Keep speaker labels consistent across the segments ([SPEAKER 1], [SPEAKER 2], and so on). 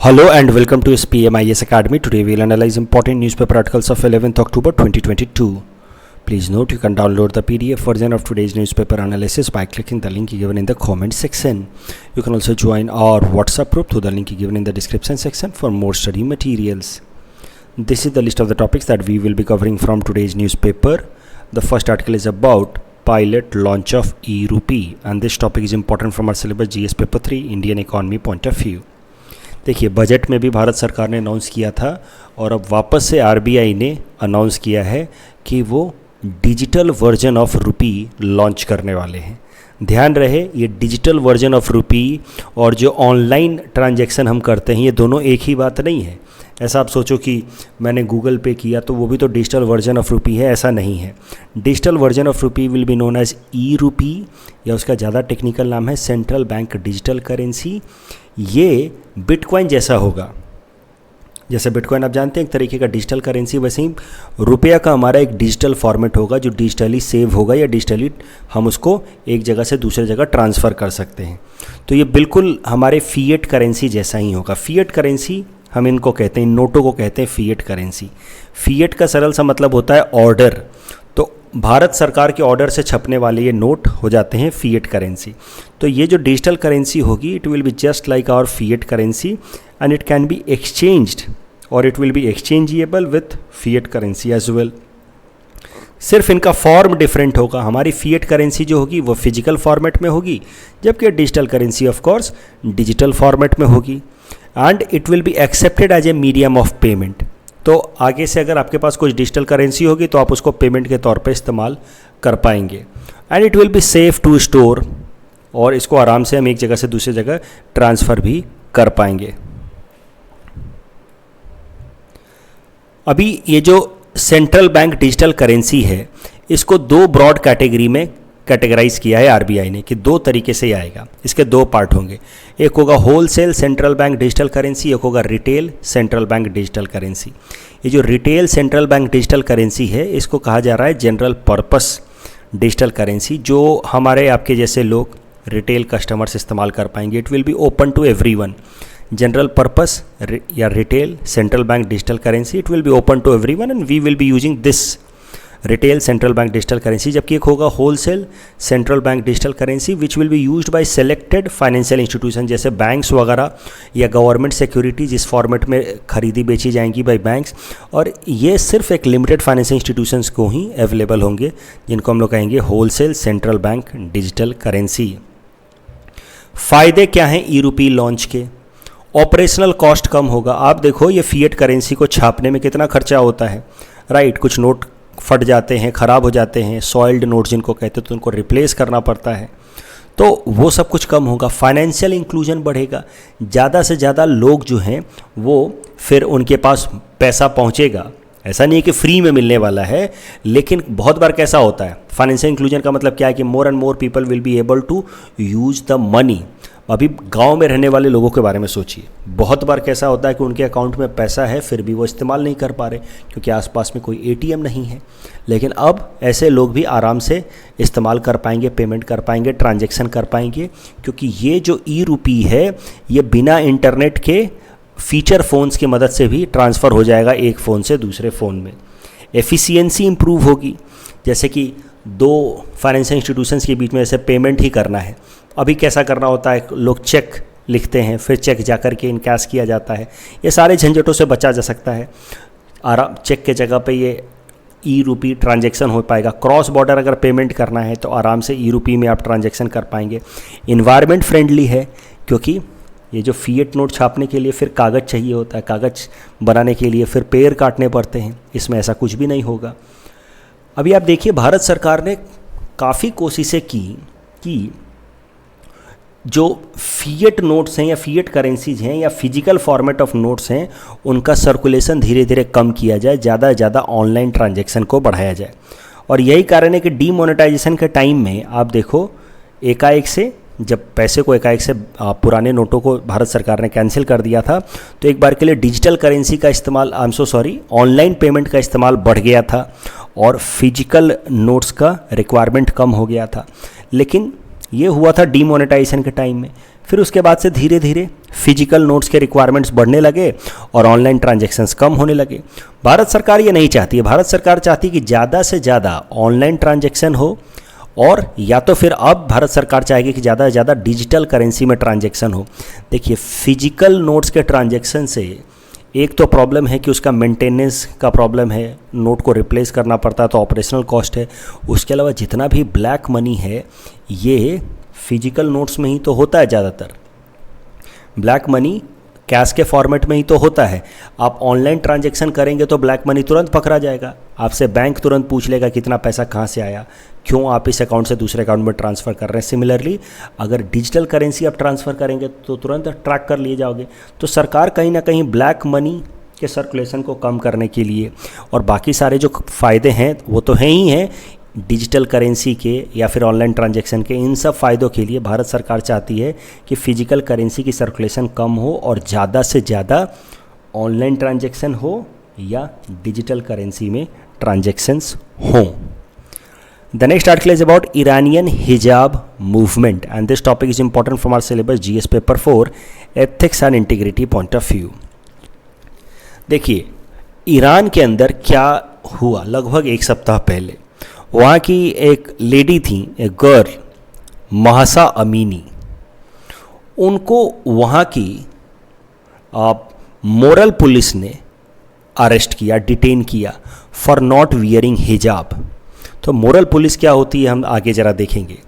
[SPEAKER 1] Hello and welcome to SPMIS Academy. Today we'll analyze important newspaper articles of 11th October 2022. Please note you can download the PDF version of today's newspaper analysis by clicking the link given in the comment section. You can also join our WhatsApp group through the link given in the description section for more study materials. This is the list of the topics that we will be covering from today's newspaper. The first article is about pilot launch of e-rupee and this topic is important from our syllabus GS paper 3 Indian economy point of view. देखिए, budget में भी भारत सरकार ने announce किया था और अब वापस से आरबीआई ने अनाउंस किया है कि वो digital version of rupee launch करने वाले हैं. ध्यान रहे, ये डिजिटल वर्जन ऑफ रुपी और जो ऑनलाइन ट्रांजैक्शन हम करते हैं ये दोनों एक ही बात नहीं है. ऐसा आप सोचो कि मैंने गूगल पे किया तो वो भी तो डिजिटल वर्जन ऑफ रुपी है, ऐसा नहीं है. Digital version of rupee will be known as e rupee या उसका ज़्यादा टेक्निकल नाम है सेंट्रल बैंक डिजिटल करेंसी. ये बिटकॉइन जैसा होगा. जैसे बिटकॉइन आप जानते हैं एक तरीके का डिजिटल करेंसी, वैसे ही रुपया का हमारा एक डिजिटल फॉर्मेट होगा जो डिजिटली सेव होगा या डिजिटली हम उसको एक जगह से दूसरी जगह ट्रांसफ़र कर सकते हैं. तो ये बिल्कुल हमारे फिएट करेंसी जैसा ही होगा. फिएट करेंसी हम इनको कहते हैं, इन नोटों को कहते हैं फिएट करेंसी. फिएट का सरल सा मतलब होता है ऑर्डर. तो भारत सरकार के ऑर्डर से छपने वाले ये नोट हो जाते हैं फिएट करेंसी. तो ये जो डिजिटल करेंसी होगी it will be just like our fiat currency and it can be exchanged और it will be exchangeable with fiat currency as well. सिर्फ इनका फॉर्म डिफरेंट होगा. हमारी फिएट करेंसी जो होगी वो फिजिकल फॉर्मेट में होगी जबकि digital currency of course digital format में होगी and it will be accepted as a medium of payment. तो आगे से अगर आपके पास कुछ डिजिटल करेंसी होगी तो आप उसको पेमेंट के तौर पे इस्तेमाल कर पाएंगे and it will be safe to store और इसको आराम से हम एक जगह से दूसरी जगह ट्रांसफ़र भी कर पाएंगे. अभी ये जो सेंट्रल बैंक डिजिटल करेंसी है इसको दो ब्रॉड कैटेगरी में कैटेगराइज किया है आरबीआई ने कि दो तरीके से आएगा. इसके दो पार्ट होंगे. एक होगा wholesale central bank digital currency, एक होगा retail central bank digital currency. ये जो retail central bank digital currency है इसको कहा जा रहा है जनरल पर्पस डिजिटल करेंसी, जो हमारे आपके जैसे लोग रिटेल कस्टमर्स इस्तेमाल कर पाएंगे. It will be open to everyone. General purpose या retail central bank digital currency it will be open to everyone and we will be using this retail central bank digital currency. जबकि एक होगा wholesale central bank digital currency which will be used by selected financial institution जैसे banks वगैरह या government securities इस format में खरीदी बेची जाएंगी बाय बैंक्स. और ये सिर्फ एक लिमिटेड फाइनेंशियल इंस्टीट्यूशंस को ही अवेलेबल होंगे जिनको हम लोग कहेंगे wholesale central bank digital currency. फ़ायदे क्या हैं ई रुपी लॉन्च के? ऑपरेशनल कॉस्ट कम होगा. आप देखो ये फिएट करेंसी को छापने में कितना खर्चा होता है, राइट. कुछ नोट फट जाते हैं, ख़राब हो जाते हैं, सॉइल्ड नोट जिनको कहते हैं, तो उनको रिप्लेस करना पड़ता है. तो वो सब कुछ कम होगा. फाइनेंशियल इंक्लूजन बढ़ेगा. ज़्यादा से ज़्यादा लोग जो हैं वो फिर उनके पास पैसा पहुंचेगा. ऐसा नहीं है कि फ्री में मिलने वाला है, लेकिन बहुत बार कैसा होता है फाइनेंशियल इंक्लूजन का मतलब क्या है कि more and more people will be able to use the money. अभी गांव में रहने वाले लोगों के बारे में सोचिए. बहुत बार कैसा होता है कि उनके अकाउंट में पैसा है फिर भी वो इस्तेमाल नहीं कर पा रहे क्योंकि आसपास में कोई एटीएम नहीं है. लेकिन अब ऐसे लोग भी आराम से इस्तेमाल कर पाएंगे, पेमेंट कर पाएंगे, ट्रांजैक्शन कर पाएंगे क्योंकि ये जो ई रुपी है ये बिना इंटरनेट के फीचर फ़ोन्स की मदद से भी ट्रांसफ़र हो जाएगा एक फ़ोन से दूसरे फ़ोन में. एफिशिएंसी इंप्रूव होगी. जैसे कि दो फाइनेंशियल इंस्टीट्यूशंस के बीच में ऐसे पेमेंट ही करना है. अभी कैसा करना होता है, लोग चेक लिखते हैं फिर चेक जा कर के इनकैश किया जाता है. ये सारे झंझटों से बचा जा सकता है. आराम चेक के जगह पे ये ई रुपी ट्रांजैक्शन हो पाएगा. क्रॉस बॉर्डर अगर पेमेंट करना है तो आराम से ई रुपी में आप ट्रांजैक्शन कर पाएंगे. इन्वायरमेंट फ्रेंडली है क्योंकि ये जो फिएट नोट छापने के लिए फिर कागज़ चाहिए होता है, कागज़ बनाने के लिए फिर पेड़ काटने पड़ते हैं. इसमें ऐसा कुछ भी नहीं होगा. अभी आप देखिए भारत सरकार ने काफ़ी कोशिशें की कि जो फिएट नोट्स हैं या फिएट करेंसीज हैं या फिजिकल फॉर्मेट ऑफ नोट्स हैं उनका सर्कुलेशन धीरे धीरे कम किया जाए, ज़्यादा से ज़्यादा ऑनलाइन ट्रांजैक्शन को बढ़ाया जाए. और यही कारण है कि डीमोनेटाइजेशन के टाइम में आप देखो एकाएक से जब पैसे को एकाएक से पुराने नोटों को भारत सरकार ने कैंसिल कर दिया था तो एक बार के लिए डिजिटल करेंसी का इस्तेमाल ऑनलाइन पेमेंट का इस्तेमाल बढ़ गया था और फिजिकल नोट्स का रिक्वायरमेंट कम हो गया था. लेकिन ये हुआ था डीमोनेटाइजेशन के टाइम में. फिर उसके बाद से धीरे धीरे फिजिकल नोट्स के रिक्वायरमेंट्स बढ़ने लगे और ऑनलाइन ट्रांजैक्शंस कम होने लगे। भारत सरकार ये नहीं चाहती है। भारत सरकार चाहती है कि ज़्यादा से ज़्यादा ऑनलाइन ट्रांजैक्शन हो, और या तो फिर अब भारत सरकार चाहेगी कि ज़्यादा से ज़्यादा डिजिटल करेंसी में ट्रांजैक्शन हो। देखिए, फिजिकल नोट्स के ट्रांजैक्शन से एक तो प्रॉब्लम है कि उसका मेंटेनेंस का प्रॉब्लम है, नोट को रिप्लेस करना पड़ता है तो ऑपरेशनल कॉस्ट है। उसके अलावा जितना भी ब्लैक मनी है ये फिजिकल नोट्स में ही तो होता है। ज़्यादातर ब्लैक मनी कैश के फॉर्मेट में ही तो होता है। आप ऑनलाइन ट्रांजैक्शन करेंगे तो ब्लैक मनी तुरंत पकड़ा जाएगा, आपसे बैंक तुरंत पूछ लेगा कितना पैसा कहाँ से आया, क्यों आप इस अकाउंट से दूसरे अकाउंट में ट्रांसफ़र कर रहे हैं। सिमिलरली अगर डिजिटल करेंसी आप ट्रांसफ़र करेंगे तो तुरंत ट्रैक कर लिए जाओगे। तो सरकार कहीं ना कहीं ब्लैक मनी के सर्कुलेशन को कम करने के लिए, और बाकी सारे जो फ़ायदे हैं वो तो हैं ही हैं डिजिटल करेंसी के या फिर ऑनलाइन ट्रांजैक्शन के, इन सब फ़ायदों के लिए भारत सरकार चाहती है कि फ़िजिकल करेंसी की सर्कुलेशन कम हो और ज़्यादा से ज़्यादा ऑनलाइन ट्रांजैक्शन हो या डिजिटल करेंसी में ट्रांजैक्शंस हों। The next article is about Iranian hijab movement, and this topic is important from our syllabus GS paper 4 ethics and integrity point of view। देखिए, ईरान के अंदर क्या हुआ लगभग एक सप्ताह पहले। वहाँ की एक लेडी थी, एक गर्ल महसा अमीनी, उनको वहाँ की मोरल पुलिस ने अरेस्ट किया, डिटेन किया फॉर नॉट वियरिंग हिजाब। तो मोरल पुलिस क्या होती है हम आगे ज़रा देखेंगे,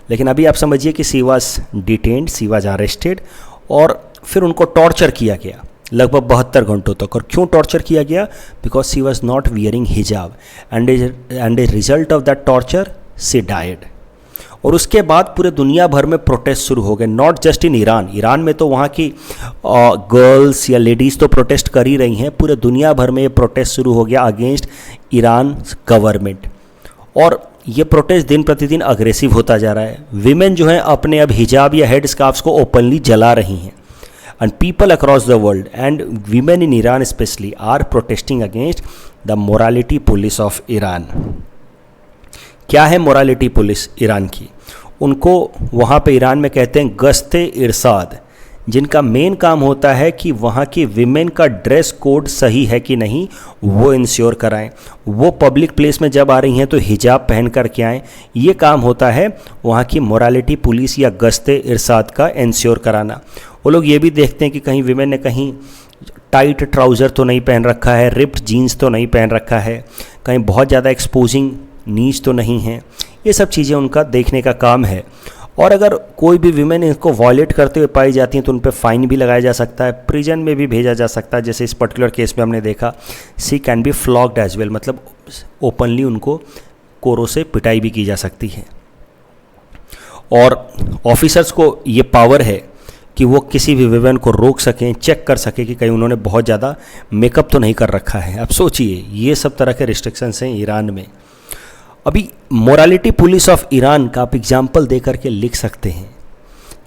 [SPEAKER 1] लेकिन अभी आप समझिए कि she was detained, she was arrested, और फिर उनको टॉर्चर किया गया लगभग 72 घंटों तक। और क्यों टॉर्चर किया गया? Because she was not wearing hijab, and a result of that torture she died. और उसके बाद पूरे दुनिया भर में प्रोटेस्ट शुरू हो गए, not just in Iran. Iran में तो वहाँ की गर्ल्स या लेडीज़ तो प्रोटेस्ट कर ही रही हैं, पूरे दुनिया भर में ये प्रोटेस्ट शुरू हो गया अगेंस्ट ईरान गवर्नमेंट। और ये प्रोटेस्ट दिन प्रतिदिन अग्रेसिव होता जा रहा है। विमेन जो हैं अपने अब हिजाब या हेड स्कार्फ्स को ओपनली जला रही हैं, and people across the world and women in Iran specially are protesting against the morality police of Iran. क्या है मोरालिटी पुलिस ईरान की? उनको वहाँ पे ईरान में कहते हैं गश्ते इरसाद, जिनका मेन काम होता है कि वहाँ की विमेन का ड्रेस कोड सही है कि नहीं वो इंश्योर कराएं। वो पब्लिक प्लेस में जब आ रही हैं तो हिजाब पहन कर के आएँ। ये काम होता है वहाँ की मोरालिटी पुलिस या गश्ते इरसाद का इंश्योर कराना। वो लोग ये भी देखते हैं कि कहीं विमेन ने कहीं टाइट ट्राउज़र तो नहीं पहन रखा है, रिप्ड जीन्स तो नहीं पहन रखा है, कहीं बहुत ज़्यादा एक्सपोजिंग नीच तो नहीं है। ये सब चीज़ें उनका देखने का काम है। और अगर कोई भी विमेन इसको वॉयलेट करते हुए पाई जाती हैं तो उन पर फ़ाइन भी लगाया जा सकता है, प्रिजन में भी भेजा जा सकता है। जैसे इस पर्टिकुलर केस में हमने देखा सी कैन बी फ्लॉग्ड एज वेल, मतलब ओपनली उनको कोरों से पिटाई भी की जा सकती है। और ऑफिसर्स को ये पावर है कि वो किसी भी विमेन को रोक सकें, चेक कर सकें कि कहीं उन्होंने बहुत ज़्यादा मेकअप तो नहीं कर रखा है। अब सोचिए, ये सब तरह के रिस्ट्रिक्शंस हैं ईरान में। अभी मोरालिटी पुलिस ऑफ ईरान का आप एग्जाम्पल दे करके लिख सकते हैं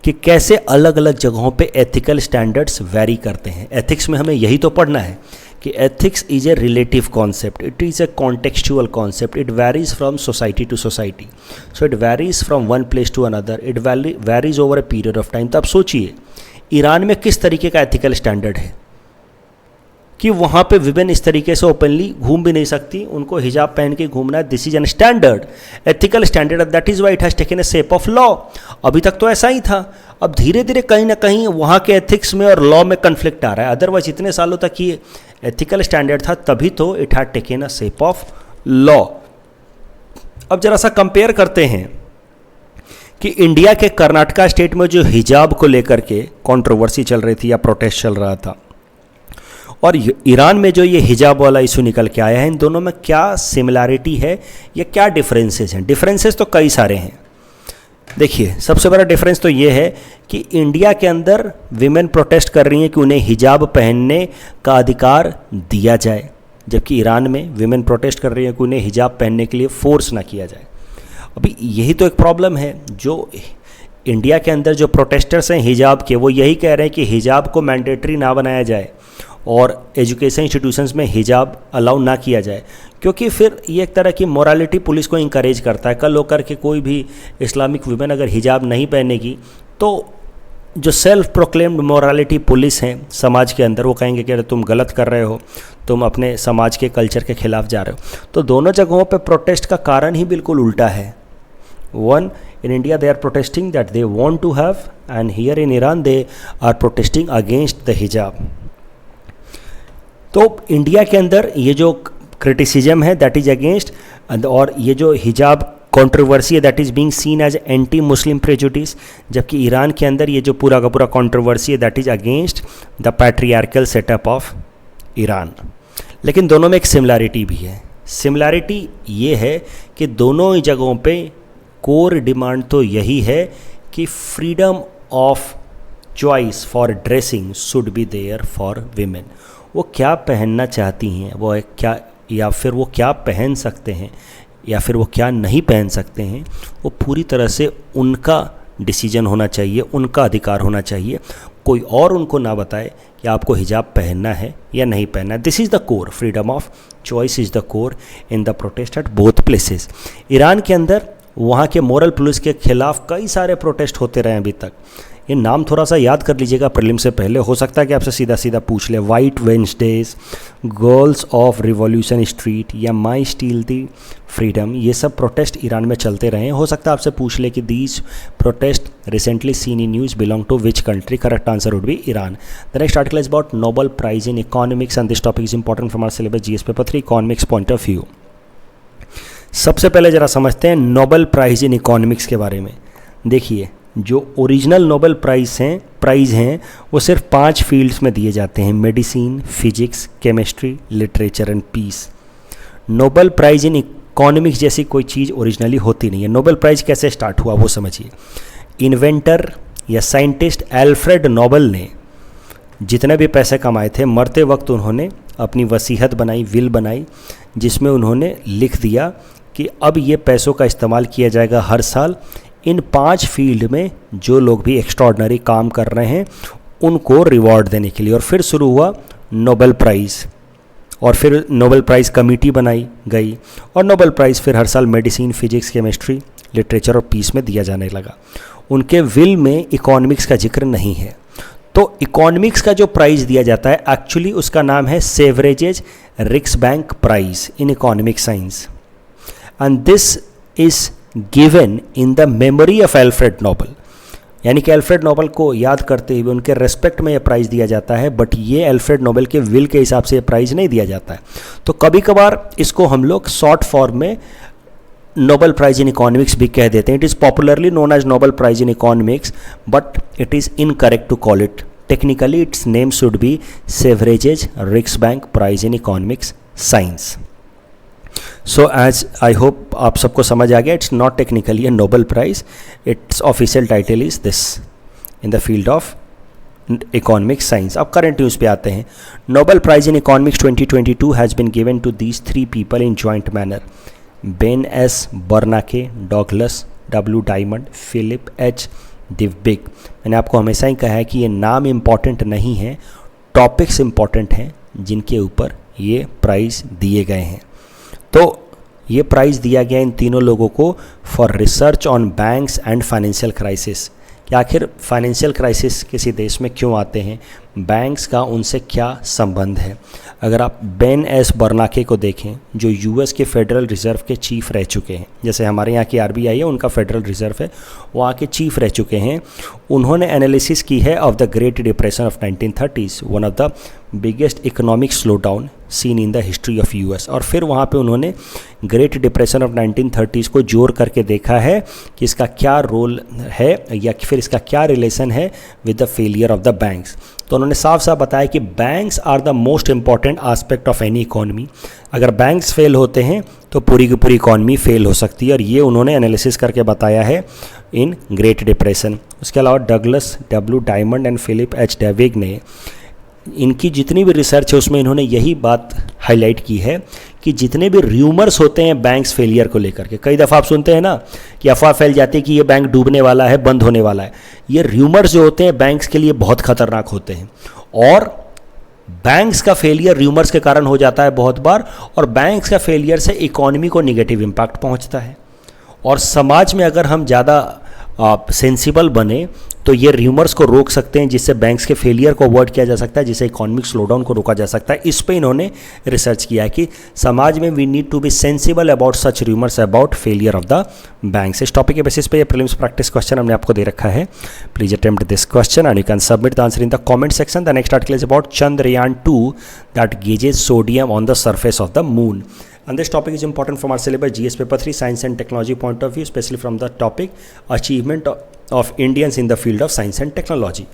[SPEAKER 1] कि कैसे अलग अलग जगहों पे एथिकल स्टैंडर्ड्स वैरी करते हैं। एथिक्स में हमें यही तो पढ़ना है कि ethics is a relative concept, it is a contextual concept, it varies from society to society, so it varies from one place to another, it varies over a period of time. तो आप सोचिए Iran में किस तरीके का ethical standard है कि वहाँ पे विमेन इस तरीके से ओपनली घूम भी नहीं सकती, उनको हिजाब पहन के घूमना है। This is an standard, ethical standard, that is why it has taken A shape of law. अभी तक तो ऐसा ही था, अब धीरे धीरे कहीं ना कहीं वहाँ के एथिक्स में और लॉ में कन्फ्लिक्ट आ रहा है। अदरवाइज इतने सालों तक ये एथिकल स्टैंडर्ड था, तभी तो it had taken a shape of law. अब जरा सा कंपेयर करते हैं कि इंडिया के कर्नाटका स्टेट में जो हिजाब को लेकर के कंट्रोवर्सी चल रही थी या प्रोटेस्ट चल रहा था, और ईरान में जो ये हिजाब वाला इशू निकल के आया है, इन दोनों में क्या सिमिलैरिटी है या क्या डिफरेंसेस हैं? डिफरेंसेस तो कई सारे हैं। देखिए, सबसे बड़ा डिफरेंस तो ये है कि इंडिया के अंदर विमेन प्रोटेस्ट कर रही हैं कि उन्हें हिजाब पहनने का अधिकार दिया जाए, जबकि ईरान में विमेन प्रोटेस्ट कर रही हैं कि उन्हें हिजाब पहनने के लिए फोर्स ना किया जाए। अभी यही तो एक प्रॉब्लम है। जो इंडिया के अंदर जो प्रोटेस्टर्स हैं हिजाब के, वो यही कह रहे हैं कि हिजाब को मैंडेटरी ना बनाया जाए और एजुकेशन इंस्टीट्यूशंस में हिजाब अलाउ ना किया जाए, क्योंकि फिर ये एक तरह की मोरालिटी पुलिस को इंकरेज करता है। कल होकर के कोई भी इस्लामिक विमेन अगर हिजाब नहीं पहनेगी तो जो सेल्फ प्रोक्लेम्ड मोरालिटी पुलिस हैं समाज के अंदर, वो कहेंगे कि अरे तुम गलत कर रहे हो, तुम अपने समाज के कल्चर के खिलाफ जा रहे हो। तो दोनों जगहों पे प्रोटेस्ट का कारण ही बिल्कुल उल्टा है। One, in India they are protesting that they want to have, and here in Iran they are protesting against the hijab. तो इंडिया के अंदर ये जो क्रिटिसिज्म है दैट इज अगेंस्ट, और ये जो हिजाब कंट्रोवर्सी है that is being seen as anti Muslim prejudice, जबकि ईरान के अंदर ये जो पूरा का पूरा कंट्रोवर्सी है that is against the patriarchal setup of Iran. लेकिन दोनों में एक सिमिलैरिटी भी है। सिमिलैरिटी ये है कि दोनों ही जगहों पे कोर डिमांड तो यही है कि freedom of choice for dressing should be there for women. वो क्या पहनना चाहती हैं, वो क्या, या फिर वो क्या पहन सकते हैं, या फिर वो क्या नहीं पहन सकते हैं, वो पूरी तरह से उनका डिसीजन होना चाहिए, उनका अधिकार होना चाहिए। कोई और उनको ना बताए कि आपको हिजाब पहनना है या नहीं पहनना है। This is the core, freedom of choice is the core in the protest at both places. Iran के अंदर वहाँ के मोरल पुलिस के खिलाफ कई सारे प्रोटेस्ट होते रहे अभी तक। ये नाम थोड़ा सा याद कर लीजिएगा प्रीलिम से पहले, हो सकता है कि आपसे सीधा सीधा पूछ ले। White Wednesdays, girls of revolution street या माई स्टील दी फ्रीडम, ये सब प्रोटेस्ट ईरान में चलते रहे हैं। हो सकता है आपसे पूछ ले कि these protest recently seen in news belong to which country. Correct answer would be Iran. The next article is about Nobel prize in economics and this topic is important from our syllabus GS paper 3 economics point of view. सबसे पहले ज़रा समझते हैं Nobel prize in economics के बारे में। देखिए, जो ओरिजिनल नोबेल प्राइज़ हैं वो सिर्फ 5 फील्ड्स में दिए जाते हैं: medicine, physics, chemistry, literature and peace. Nobel prize in economics जैसी कोई चीज़ ओरिजिनली होती नहीं है। नोबेल प्राइज़ कैसे स्टार्ट हुआ वो समझिए। इन्वेंटर या साइंटिस्ट एल्फ्रेड नोबेल ने जितने भी पैसे कमाए थे, मरते वक्त उन्होंने अपनी वसीयत बनाई, विल बनाई, जिसमें उन्होंने लिख दिया कि अब ये पैसों का इस्तेमाल किया जाएगा हर साल इन 5 फील्ड में जो लोग भी एक्स्ट्रॉर्डनरी काम कर रहे हैं उनको रिवॉर्ड देने के लिए। और फिर शुरू हुआ नोबेल प्राइज़, और फिर नोबेल प्राइज़ कमेटी बनाई गई, और नोबेल प्राइज़ फिर हर साल मेडिसिन, फिजिक्स, केमिस्ट्री, लिटरेचर और पीस में दिया जाने लगा। उनके विल में इकोनॉमिक्स का जिक्र नहीं है। तो इकोनॉमिक्स का जो प्राइज़ दिया जाता है एक्चुअली उसका नाम है Sveriges Riksbank prize in economic science, and this is given in the memory of Alfred Nobel. यानी कि एल्फ्रेड नोबेल को याद करते हुए उनके रेस्पेक्ट में यह प्राइज़ दिया जाता है, बट ये एल्फ्रेड नोबेल के विल के हिसाब से ये प्राइज़ नहीं दिया जाता है। तो कभी कभार इसको हम लोग शॉर्ट फॉर्म में नोबेल प्राइज़ इन इकोनॉमिक्स भी कह देते हैं। It is popularly known as Nobel prize in economics, but it is incorrect to call it. Technically its name should be Sveriges Riksbank prize in economics science. So as I hope आप सबको समझ आ गया, it's not technically a Nobel prize, its official title is this in the field of economic science. अब current news पे आते हैं। Nobel prize in economics 2022 has been given to these 3 people in joint manner: Ben S Bernanke, Douglas W Diamond, Philip H Dybvig. मैंने आपको हमेशा ही कहा है कि ये नाम इम्पॉर्टेंट नहीं है, टॉपिक्स इम्पॉर्टेंट हैं जिनके ऊपर ये प्राइज़ दिए गए हैं। तो ये प्राइज़ दिया गया इन तीनों लोगों को for research on banks and financial crisis, कि आखिर फाइनेंशियल क्राइसिस किसी देश में क्यों आते हैं, बैंक्स का उनसे क्या संबंध है। अगर आप बेन एस बर्नाके को देखें, जो यूएस के फेडरल रिज़र्व के चीफ रह चुके हैं, जैसे हमारे यहाँ की आरबीआई है उनका फेडरल रिज़र्व है, वहाँ के चीफ रह चुके हैं। उन्होंने एनालिसिस की है of the great depression of 1930s, one of the biggest economic slow down seen in the history of US. और फिर वहाँ पे उन्होंने ग्रेट डिप्रेशन ऑफ 1930s को जोड़ करके देखा है कि इसका क्या रोल है या फिर इसका क्या रिलेशन है with the failure of the banks. तो उन्होंने साफ साफ बताया कि banks are the most important aspect of any economy. अगर बैंक्स फेल होते हैं तो पूरी की पूरी इकोनॉमी फेल हो सकती है, और ये उन्होंने एनालिसिस करके बताया है इन ग्रेट डिप्रेशन। उसके अलावा Douglas W Diamond and Philip H Dybvig ने, इनकी जितनी भी रिसर्च है उसमें इन्होंने यही बात हाईलाइट की है कि जितने भी र्यूमर्स होते हैं बैंक्स फेलियर को लेकर के, कई दफ़ा आप सुनते हैं ना कि अफवाह फैल जाती है कि ये बैंक डूबने वाला है, बंद होने वाला है। ये र्यूमर्स जो होते हैं बैंक्स के लिए बहुत खतरनाक होते हैं, और बैंक्स का फेलियर र्यूमर्स के कारण हो जाता है बहुत बार, और बैंक्स का फेलियर से इकोनॉमी को निगेटिव इम्पैक्ट पहुंचता है। और समाज में अगर हम ज़्यादा सेंसिबल बने तो ये र्यूमर्स को रोक सकते हैं, जिससे बैंक्स के फेलियर को अवॉइड किया जा सकता है, जिससे इकोनॉमिक स्लोडाउन को रोका जा सकता है। इस पे इन्होंने रिसर्च किया है कि समाज में we need to be sensible about such rumours about failure of the banks. इस टॉपिक के बेसिस पे ये प्रीलिम्स प्रैक्टिस क्वेश्चन हमने आपको दे रखा है। Please attempt this question and you can submit the answer in the comment section. The next article is about Chandrayaan 2 that gauges sodium on the surface of the moon. And this topic is important from our syllabus GS paper 3 science and technology point of view, especially from the topic achievement of Indians in the field of science and technology.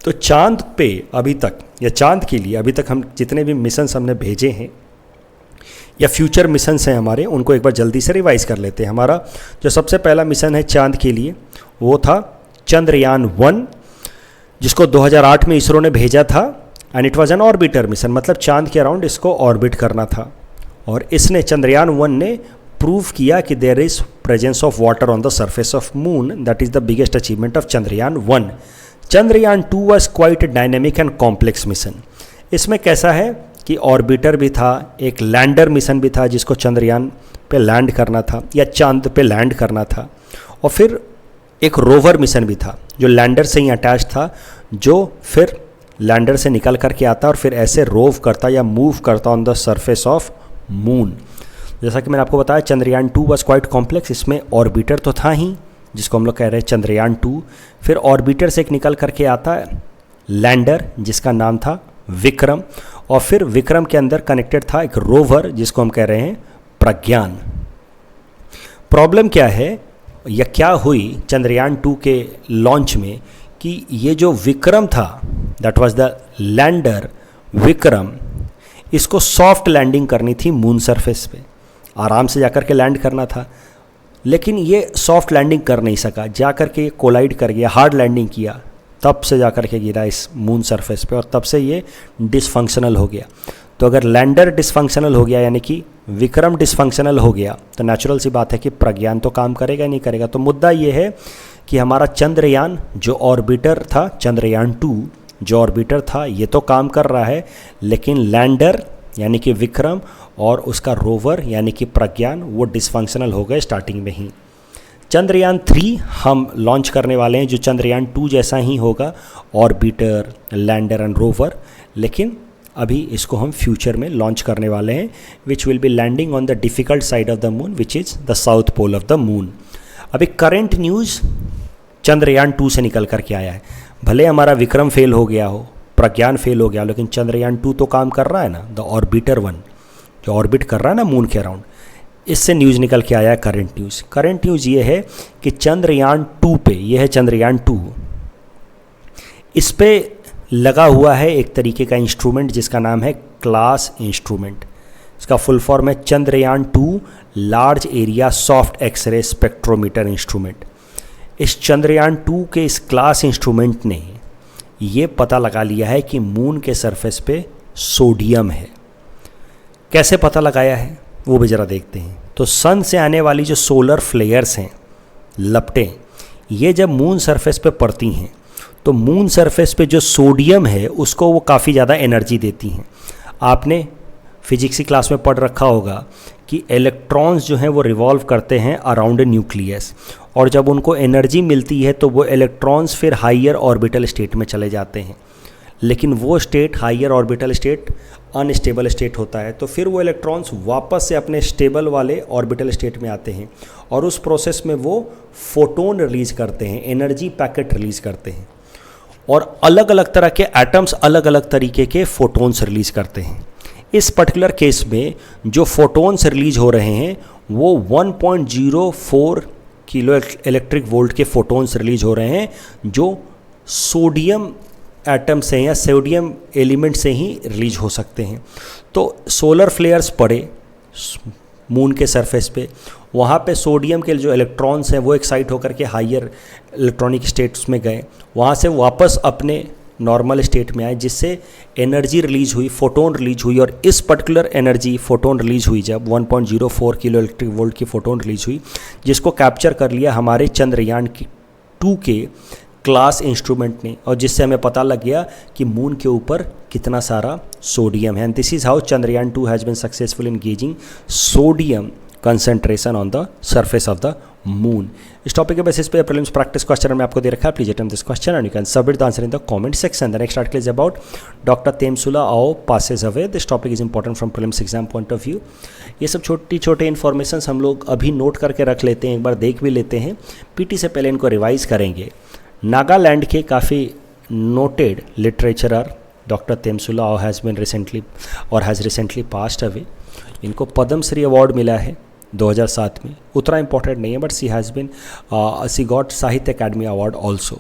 [SPEAKER 1] तो चांद पे अभी तक या चांद के लिए अभी तक हम जितने भी मिशंस हमने भेजे हैं या फ्यूचर मिशंस हैं हमारे, उनको एक बार जल्दी से रिवाइज कर लेते हैं। हमारा जो सबसे पहला मिशन है चांद के लिए वो था Chandrayaan 1, जिसको 2008 में इसरो ने भेजा था and it was an orbiter mission, मतलब चांद के अराउंड इसको ऑर्बिट करना था। और इसने Chandrayaan 1 ने प्रूव किया कि there is presence of water on the surface of moon. That is the biggest achievement of Chandrayaan 1। Chandrayaan 2 was quite dynamic and complex mission. इसमें कैसा है कि ऑर्बिटर भी था, एक लैंडर मिशन भी था जिसको चंद्रयान पे लैंड करना था या चांद पे लैंड करना था, और फिर एक रोवर मिशन भी था जो लैंडर से ही अटैच था, जो फिर लैंडर से निकल करके आता और फिर ऐसे रोव करता या मूव करता on the surface of moon. जैसा कि मैंने आपको बताया Chandrayaan 2 वाज क्वाइट कॉम्प्लेक्स। इसमें ऑर्बिटर तो था ही जिसको हम लोग कह रहे हैं Chandrayaan 2, फिर ऑर्बिटर से एक निकल करके आता है लैंडर जिसका नाम था विक्रम, और फिर विक्रम के अंदर कनेक्टेड था एक रोवर जिसको हम कह रहे हैं प्रज्ञान। प्रॉब्लम क्या है या क्या हुई Chandrayaan 2 के लॉन्च में कि ये जो विक्रम था, that was the lander Vikram, इसको सॉफ्ट लैंडिंग करनी थी मून सरफेस पे, आराम से जाकर के लैंड करना था, लेकिन ये सॉफ्ट लैंडिंग कर नहीं सका, जाकर के कोलाइड कर गया, हार्ड लैंडिंग किया, तब से जाकर के गिरा इस मून सरफेस पे और तब से ये डिसफंक्शनल हो गया। तो अगर लैंडर डिसफंक्शनल हो गया यानी कि विक्रम डिसफंक्शनल हो गया तो नेचुरल सी बात है कि प्रज्ञान तो काम करेगा नहीं करेगा। तो मुद्दा ये है कि हमारा चंद्रयान जो ऑर्बिटर था, Chandrayaan 2 जो ऑर्बिटर था, ये तो काम कर रहा है, लेकिन लैंडर यानी कि विक्रम और उसका रोवर यानी कि प्रज्ञान वो डिसफंक्शनल हो गए स्टार्टिंग में ही। Chandrayaan 3 हम लॉन्च करने वाले हैं जो Chandrayaan 2 जैसा ही होगा, ऑर्बिटर, लैंडर एंड रोवर, लेकिन अभी इसको हम फ्यूचर में लॉन्च करने वाले हैं, which will be landing on the difficult side of the moon which is the south pole of the moon. अभी करंट न्यूज़ Chandrayaan 2 से निकल करके आया है। भले हमारा विक्रम फेल हो गया हो, प्रज्ञान फेल हो गया, लेकिन Chandrayaan 2 तो काम कर रहा है ना, द ऑर्बिटर 1 जो ऑर्बिट कर रहा है ना मून के अराउंड। इससे न्यूज़ निकल के आया है करंट न्यूज़। करंट न्यूज़ ये है कि Chandrayaan 2 पे, ये है Chandrayaan 2, इस पे लगा हुआ है एक तरीके का इंस्ट्रूमेंट जिसका नाम है क्लास इंस्ट्रूमेंट। इसका फुल फॉर्म है Chandrayaan 2 large area soft x ray spectrometer instrument. इस Chandrayaan 2 के इस क्लास इंस्ट्रूमेंट ने ये पता लगा लिया है कि मून के सरफेस पे सोडियम है। कैसे पता लगाया है वो भी ज़रा देखते हैं। तो सन से आने वाली जो सोलर फ्लेयर्स हैं, लपटें, ये जब मून सरफेस पे पड़ती हैं तो मून सरफेस पे जो सोडियम है उसको वो काफ़ी ज़्यादा एनर्जी देती हैं। आपने फिजिक्स की क्लास में पढ़ रखा होगा कि इलेक्ट्रॉन्स जो हैं वो रिवॉल्व करते हैं अराउंड न्यूक्लियस, और जब उनको एनर्जी मिलती है तो वो इलेक्ट्रॉन्स फिर हाइयर ऑर्बिटल स्टेट में चले जाते हैं, लेकिन वो state higher orbital state unstable state होता है। तो फिर वो इलेक्ट्रॉन्स वापस से अपने स्टेबल वाले ऑर्बिटल स्टेट में आते हैं और उस प्रोसेस में वो फोटोन रिलीज़ करते हैं, एनर्जी पैकेट रिलीज़ करते हैं, और अलग अलग तरह के एटम्स अलग अलग तरीके के फोटोन्स रिलीज़ करते हैं। इस पर्टिकुलर केस में जो फोटोन्स रिलीज हो रहे हैं वो 1.04 किलो इलेक्ट्रिक वोल्ट के फोटोन्स रिलीज हो रहे हैं जो सोडियम एटम से या सोडियम एलिमेंट से ही रिलीज हो सकते हैं। तो सोलर फ्लेयर्स पड़े मून के सरफेस पे, वहाँ पे सोडियम के जो इलेक्ट्रॉन्स हैं वो एक्साइट होकर के हाइयर इलेक्ट्रॉनिक स्टेट्स में गए, वहाँ से वापस अपने नॉर्मल स्टेट में आए, जिससे एनर्जी रिलीज हुई, फोटोन रिलीज हुई, और इस पर्टिकुलर एनर्जी फोटोन रिलीज हुई जब 1.04 किलो इलेक्ट्रिक वोल्ट की फोटोन रिलीज हुई, जिसको कैप्चर कर लिया हमारे Chandrayaan 2 के क्लास इंस्ट्रूमेंट ने, और जिससे हमें पता लग गया कि मून के ऊपर कितना सारा सोडियम है। And this is how Chandrayaan 2 has been successful in gauging sodium concentration on the surface of the moon. इस टॉपिक के बेसिस पे प्रीलिम्स प्रैक्टिस क्वेश्चन में आपको दे रखा है, please attempt this question and you can submit the answer in the comment section. The next article is about doctor Temsula Ao passes away. This topic is important from prelims exam point of view. ये सब छोटी छोटे information हम लोग अभी note करके रख लेते हैं, एक बार देख भी लेते हैं, पीटी से पहले इनको रिवाइज करेंगे। नागालैंड के काफ़ी नोटेड लिटरेचरर डॉक्टर तेमसुला आओ हैज़ रिसेंटली पास्ड अवे। इनको पद्मश्री अवार्ड मिला है 2007 में, उतना इंपॉर्टेंट नहीं है, but she got Sahitya Akademi award also.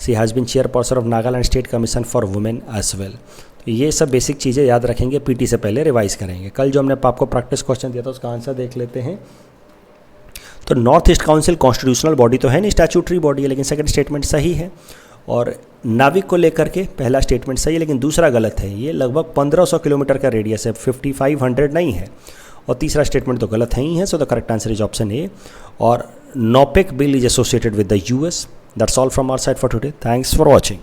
[SPEAKER 1] She has been chairperson of Nagaland state commission for women as well. तो ये सब बेसिक चीज़ें याद रखेंगे, पीटी से पहले रिवाइज करेंगे। कल जो हमने आपको प्रैक्टिस क्वेश्चन दिया था उसका आंसर देख लेते हैं। तो north east council constitutional body तो है नहीं, स्टैट्यूटरी बॉडी है, लेकिन सेकंड स्टेटमेंट सही है। और नाविक को लेकर के पहला स्टेटमेंट सही है, लेकिन दूसरा गलत है। ये लगभग 1500 किलोमीटर का रेडियस है, 5500 नहीं है। और तीसरा स्टेटमेंट तो गलत है ही है, so the correct answer is option A. और NOPEC bill is associated with the US. That's all from our side for today. Thanks for watching.